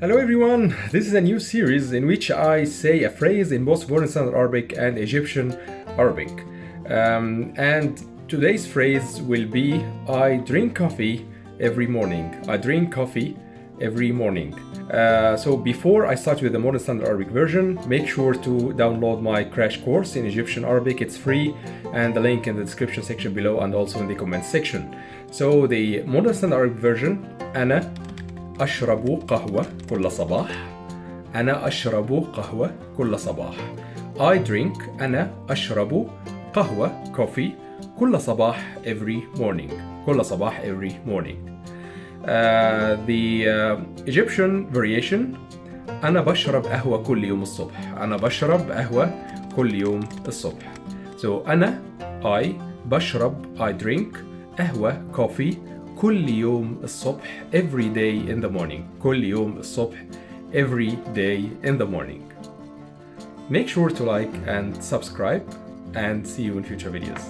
Hello everyone, this is a new series in which I say a phrase in both Modern Standard Arabic and Egyptian Arabic. And today's phrase will be I drink coffee every morning. I drink coffee every morning. So before I start with the Modern Standard Arabic version, make sure to download my crash course in Egyptian Arabic. It's free, and the link in the description section below and also in the comment section. So the Modern Standard Arabic version, أنا أشرب قهوة كل صباح. أنا أشرب قهوة كل صباح. I drink أنا أشرب قهوة coffee كل صباح every morning. كل صباح every morning. The Egyptian variation أنا بشرب قهوة كل يوم الصبح. أنا بشرب قهوة كل يوم الصبح. So أنا I بشرب I drink قهوة coffee كل يوم الصبح every day in the morning. كل يوم الصبح every day in the morning. Make sure to like and subscribe and see you in future videos.